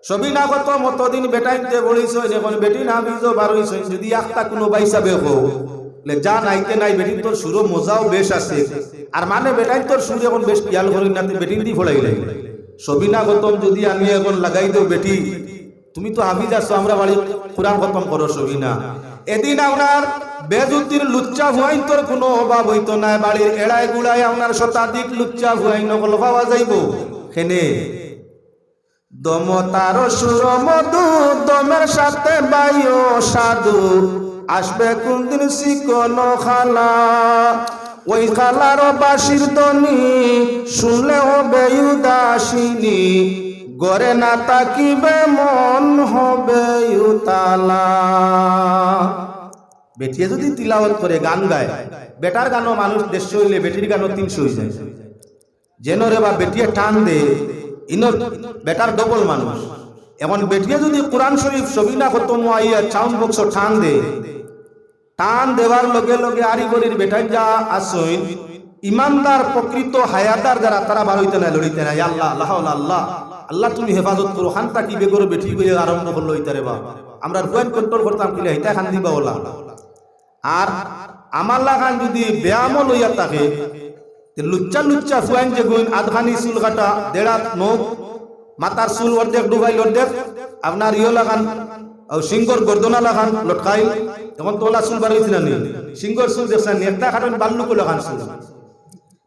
সবিনাগত মতদিন বেটাইতে বলিস এখন বেটি না বিজো বারইছ যদি একটা কোনো বাইসাবে হোক যা নাইতে নাই বেটির তোর সুরো মজাও বেশ আছে আর মানে বেটাই তোর সুর এখন বেশ খেয়াল করি না বেটির দি ফলাই লাগে সবিনাগতম যদি আমি এখন লাগাই দেও বেটি তুমি তো হাফিজ আছো আমরা বাড়ি কোরআন খতম করো সবিনা এদিন আপনার বেজুতির লুচ্চা ভুয়াইন তোর কোনো অভাব হইতো না বাড়ির এড়াই গুড়াই আপনার শতাধিক লুচ্চা ভুয়াইন নকল পাওয়া যাইব খেনে দম তার সুর মধু দমের সাথে বায়ু সাধু আসবে কোনদিন শিকন খালা ওই খালার বাসির ধ্বনি শুনলে হবে উদাসিনী গড়ে না তাকিবে মন হবে উতালা বেটিয়ে যদি তিলাওয়াত করে গান গায় বেটার গানও মানুষ 150 হইলে বেটির গানও 300 হয়ে যায় যেন রে বা বেটিয়ে টান দে ইনো বেটার ডবল মানুষ এখন বেটিয়ে যদি কোরআন শরীফ সবিনা খতম আইয়া সাউন্ড বক্স টান দেওয়ার লগে লগে আরিবরির বেটাই যা আসইন ইমানদার প্রকৃত হায়াদার যারা তারা বার হইতে নাই লড়িতে নাই আল্লাহ আল্লাহ আল্লাহ আল্লাহ তুমি হেফাজত করো খান্তা কি বেগর বেটি গিয়ে আরম্ভ করলো হইতে রে বা আমরা রুয়ান কন্ট্রোল করতাম কিলে হিতা খান দিবা ওলা আর আমাল্লা খান যদি ব্যায়ামও লইয়া থাকে লুচ্চা লুচ্চা ফুয়াইন যে গুইন আধখানি চুল কাটা দেড়াত নখ মাথার চুল অর্ধেক ডুবাইল অর্ধেক আপনার ইয়ে লাগান সিংহর গর্দনা লাগান লটকাইল এখন তোলা চুল বার হয়েছিল না সিংহর চুল দেখছেন একটা খাটেন বাল্লুকও লাগান চুল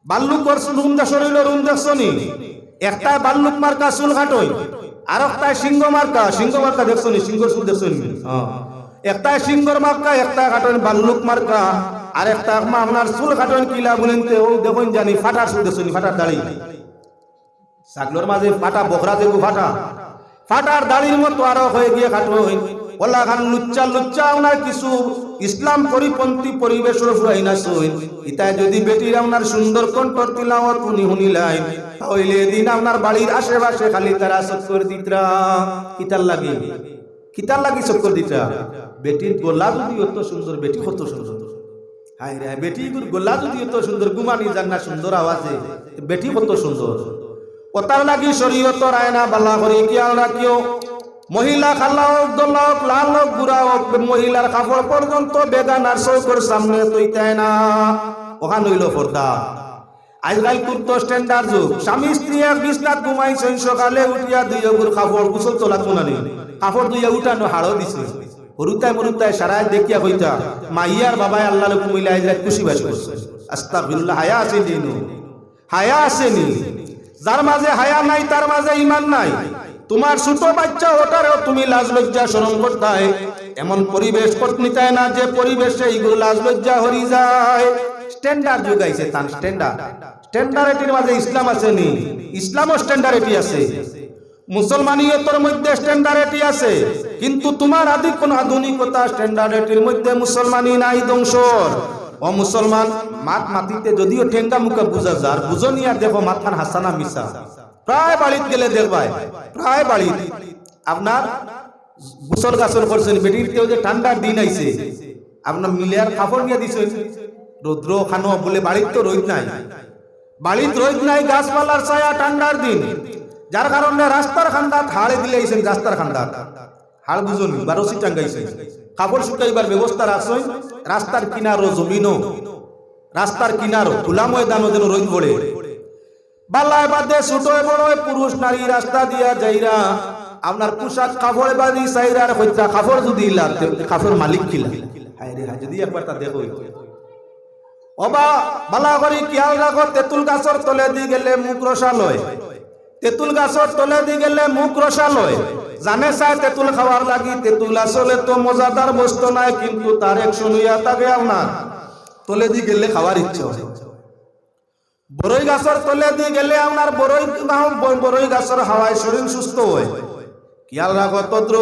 বাল্লুকর চুল রুম দেশ রুম দেখছ নি একটা বাল্লুক মার্কা চুল কাটই আর একটা সিংহ মার্কা দেখছো নি সিংহর চুল দেখছো নি একটা সিংহর মার্কা একটা কাটন বাল্লুক মার্কা আর একটা আপনার চুল কাটন কিলা বলেন ও দেখুন জানি ফাটার চুল দেখছো নি ফাটার দাড়ি ছাগলোর মাঝে ফাটা বকরা দেখো ফাটার দাড়ির মতো আরো হয়ে গিয়ে কাটই ওলা খান লুচ্চা ওনার কিছু ইসলাম পরিপন্থী পরিবেশের ফুরাইনা সই ইতায় যদি বেটির আপনার সুন্দর কণ্ঠর তিলাওয়াত শুনিলাই তাহলে এদিন আপনার বাড়ির আশেপাশে খালি তারা চক্কর দিতরা কিতার লাগি চক্কর দিতরা বেটির গোলা যদি অত সুন্দর বেটি কত সুন্দর হায় রে বেটির গোলা যদি অত সুন্দর গুমানি জান্না সুন্দর আওয়াজে বেটি কত সুন্দর ওতার লাগি শরীয়তর আয়না বালা করে খেয়াল রাখিও মহিলা খালা হোক দোলা হোক লাল হোক বুড়া হোক মহিলার কাপড় পর্যন্ত বেগানার চৌকর সামনে তৈতায় না ওখানে হইল পর্দা আজকাল কুর্ত স্ট্যান্ডার্ড যুগ স্বামী স্ত্রী এক বিছনাত ঘুমাইছেন সকালে উঠিয়া দুই অগুর কাপড় গুছল তোলা কোনানি কাপড় দুইয়া উঠানো হাড়ও দিছে হরুতায় সারায় দেখিয়া কইতা মাইয়ার বাবাই আল্লাহ কুমিলা আজরাত খুশি বাস করছে আস্তাগফিরুল্লাহ হায়া আসেনি যার মাঝে হায়া নাই তার মাঝে ঈমান নাই তোমার ছোট বাচ্চা ওটারও তুমি লাজ লজ্জা শরম করতে হয় এমন পরিবেশ করতে চায় না যে পরিবেশে এইগুলো লাজ লজ্জা হরি যায় স্ট্যান্ডার্ড যুগ আইছে তান স্ট্যান্ডার্ডের মাঝে ইসলাম আছে নি ইসলামও স্ট্যান্ডার্ডটি আছে মুসলমানিয়তের মধ্যে স্ট্যান্ডার্ডটি আছে কিন্তু তোমার আধুনিকতা স্ট্যান্ডার্ডটির মধ্যে মুসলমানি নাই ধ্বংসর ও মুসলমান মাতিতে যদিও ঠেঙ্গা মুখে বুঝা যার বুঝনিয়া দেখো মাথার হাসানা মিশা প্রায় বাড়িতে গেলে দেখবাই প্রায় বাড়ি আপনার গোসল গাছল করছেন বেটির কেউ যে ঠান্ডার দিন আইছে আপনার মিলিয়ার কাপড় নিয়ে দিছেন রৌদ্র খানো বলে বাড়ির তো রোদ নাই গাছপালার ছায়া ঠান্ডার দিন যার কারণে রাস্তার খান্দাত হাড়ে দিলে আইছেন রাস্তার খান্দাত হাড় বুঝুন বা রশি টাঙ্গাইছে কাপড় শুকাইবার ব্যবস্থা রাখছেন রাস্তার কিনারো জমিনও রাস্তার কিনারো খোলা ময়দানও যেন রোদ পড়ে বালায় বাদে ছোট বড় পুরুষ নারী রাস্তা দিয়া যাইরা আপনার পোশাক কাপড় বাদি চাইরার হইতা কাপড় যদি কাপড় মালিক কিলা হায় রে হায় যদি একবার তা দেখো অবা বালা করি খেয়াল রাখো তেঁতুল গাছর তলে দি গেলে মুখ রসালয় তেঁতুল গাছর তলে দি গেলে মুখ রসালয় জানে চায় তেঁতুল খাওয়ার লাগি তেঁতুল আসলে তো মজাদার বস্তু নাই কিন্তু তার একশো লইয়া থাকে আপনার তলে দি গেলে খাওয়ার ইচ্ছা হয় বড়ই গাছের তলে দিয়ে গেলে আপনার বড়ই গাছের হাওয়ায় শরীর সুস্থ হয় খেয়াল রাখো তদ্র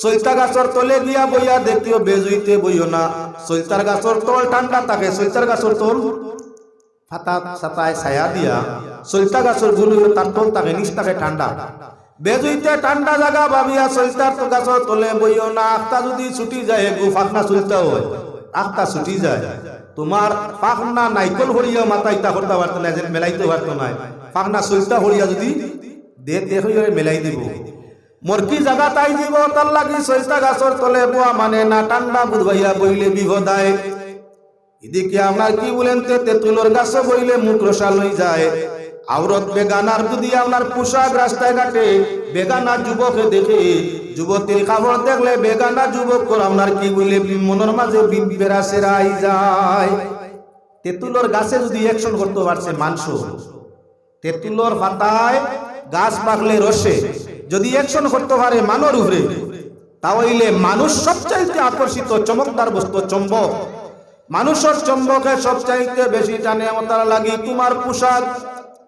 চৈতা গাছের তলে দিয়া বইয়া দেখিও বেজুইতে বইও না চৈতার গাছের তল ঠান্ডা থাকে চৈতার গাছের তল ফাতা ছাতায় ছায়া দিয়া চৈতা গাছের গুলো তার তল থাকে নিচ থাকে ঠান্ডা বেজুইতে ঠান্ডা জায়গা ভাবিয়া চৈতার গাছের তলে বইও না আখটা যদি ছুটি যায় ফাঁকনা চলতে হয় আখটা ছুটি যায় তোমার পাখনা নাইকল হরিয়া মাথা ইটা করতে পারতো না মেলাইতে পারতো না পাখনা চলতা হরিয়া যদি দেহ মেলাই দিব মরকি জায়গা তাই দিব তার লাগি সইতা গাছর তলে বোয়া মানে না ঠান্ডা বুধবাইয়া বইলে বিপদায়। এদিকে আপনার কি বলেন তেঁতুলোর গাছে বইলে মুখ রসা লই যায়। আওরত বেগানার যদি আপনার পোশাক রাস্তায় ঘাটে বেগানা যুবকে দেখে, যুবতীর কাপড় দেখলে বেগানা যুবক আপনার কি বলে মনের মাঝে বিবেরা সেরাই যায়। তেঁতুলোর গাছে যদি অ্যাকশন করতে পারছে মাংস, তেঁতুলোর পাতায় গাছ পাকলে রসে যদি অ্যাকশন করতে পারে মানর উপরে, তাহলে মানুষ সবচাইতে আকর্ষিত চমকদার বস্তু চম্বক। মানুষের চম্বকে সবচাইতে বেশি টানে তার লাগি তোমার পোশাক,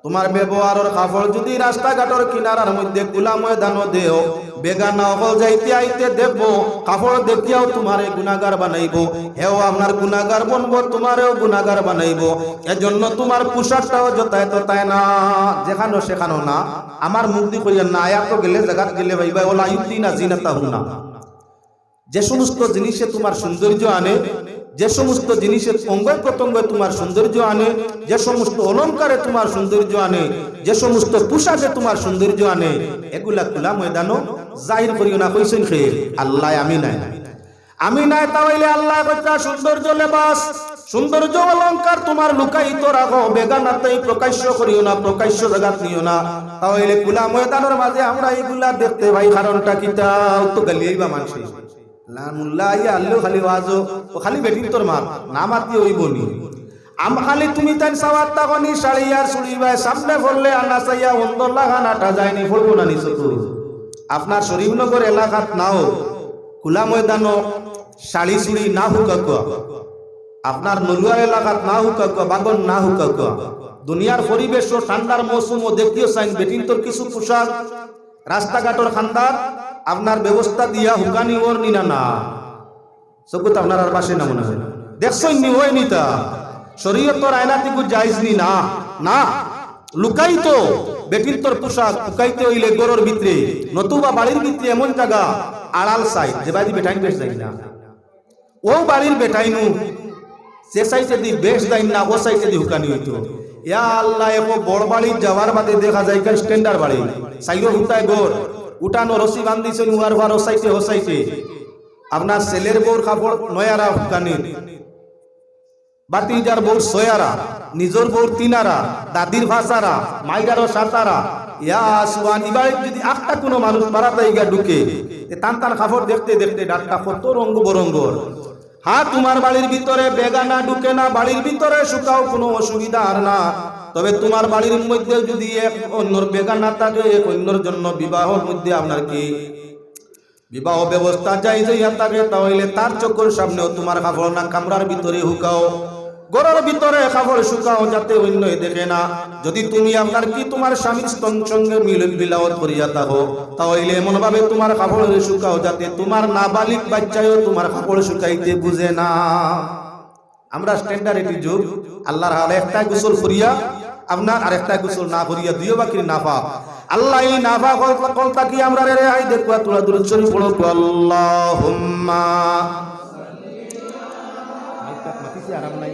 তোমার ব্যবহারের কাপড় যদি রাস্তাঘাটের কিনারার মধ্যে খোলা ময়দানও দেও, বেগানা অকল যাইতে আইতে দেখবো কাপড় দেখিয়াও তোমারে গুনাহগার বানাইবো, হেও আপনার গুনাহগার বনবো, তোমারেও গুনাহগার বানাইবো। এজন্য তোমার পোশাকটাও যতায় ততায় না, যেখানো সেখানো না। আমার মুক্তি করিয়া না আয়াত গেলে জায়গাত গেলে ভাইবা ওলা ইউদ্দিনা জিনাতাহুন না। যে সমস্ত জিনিসে তোমার সৌন্দর্য আনে, যে সমস্ত জিনিসের অঙ্গে প্রত্যঙ্গে তোমার সৌন্দর্য আনে, যে সমস্ত অলঙ্কারে তোমার সৌন্দর্য আনে, যে সমস্ত পোশাকে তোমার সৌন্দর্য আনে, এগুলা খোলা ময়দানও জাহির করিও না। কইছেন খে আল্লাহ আমি নাই, আমি নাই, তাহলে আল্লাহ কইতা সৌন্দর্য লেবাস, সৌন্দর্য অলঙ্কার তোমার লুকায়িত রাখো, বেগানাতেই প্রকাশ্য করিও না, প্রকাশ্য জায়গা নিও না। তাহলে খোলা ময়দানের মাঝে আমরা এগুলা দেখতে ভাই কারণটা কিটা তো গালিয়াইবা মানুষ খালি ওয়াজো ও খালি বেটিং তোর মার না মাতি হইবনি। খালি তুমি তাই সাওয়াত তাগনি শাড়িয়ার চুড়িবাই সামনে পড়লে আনা চাইয়া অন্তর লাগানাটা যায়নি পড়বো না নিচে। আপনার শরীফনগর এলাকাত নাও খোলা ময়দান শাড়ি চুড়ি না হুকাক, আপনার নলুয়া এলাকাত না হুকাক, বাগন না হুকাক। দুনিয়ার পরিবেশ ও ঠান্ডার মৌসুম ও দেখিও চাইন বেটিং তোর কিছু পোশাক রাস্তাঘাটর খান্দার আপনার ব্যবস্থা দিয়া হুকানি ওর নিনা না চকুত আপনার আর বাসে না মনে হয় দেখছই নি ওই নিতা শরীয়তর আইনাতিকু জায়েজ নি না না লুকাইতো বেটির তোর পোশাক লুকাইতে হইলে গরর ভিতরে নতুবা বাড়ির ভিতরে এমন জায়গা আড়াল সাইড যে বাড়ি বেটাইন বেশ যাই না, ও বাড়ির বেটাইনু যে সাইডে দি বেশ যাই না ও সাইডে দি হুকানি হইতো। ইয়া আল্লাহ এপো বড় বাড়ি যাওয়ার বাদে দেখা যায় কা স্ট্যান্ডার্ড বাড়ি সাইডে হুতায় গোর উঠানো রশি বান্ধিছেন উয়ার ভার ওসাইতে হোসাইতে। আপনার ছেলের বউর কাপড় নয়ারা হুকানি, বাতিজার বউর সয়ারা, নিজের বউর তিনারা, দাদির ভাষারা, মাইগারও সাতারা। ইয়া সুয়ান ইবারে যদি একটা কোনো মানুষ বাড়াতে গিয়া ঢুকে টান টান কাপড় দেখতে দেখতে ডাক্তার কত রঙ্গ বরঙ্গর। হ্যাঁ তোমার বাড়ির ভিতরে বেগানা ঢুকে না, বাড়ির ভিতরে শুকাও কোনো অসুবিধা আর না। তবে তোমার বাড়ির মধ্যে যদি এক অন্যর বেগানা থাকে, এক অন্যর জন্য বিবাহের মধ্যে আপনার কি বিবাহ ব্যবস্থা যাই যাইয়া থাকে, তাহলে তার চোখের সামনেও তোমার কাপড় না কামরার ভিতরে হুকাও, ঘরের ভিতরে কাপড় শুকাও যাতে অন্য দেখে না। যদি তুমি আপনার কি তোমার স্বামীর সঙ্গে মিলন বিলাওয়াত করিয়া থাকো, তাহলে এমন ভাবে তোমার কাপড় শুকাও যাতে তোমার নাবালিক বাচ্চায়ও তোমার কাপড় শুকাইতে বুঝে না। আমরা স্ট্যান্ডার্ড যুগ, আল্লাহর হালে একটা গোসল করিয়া আপনার আর একটা গোসল না করিয়া দুইও বাকির নাফাক। আল্লাহ এই নাফাক কলতা কি আমরা রে আই দেখবা তোরা দূর চলে পড়ো আল্লাহুম্মা আরাম নাই।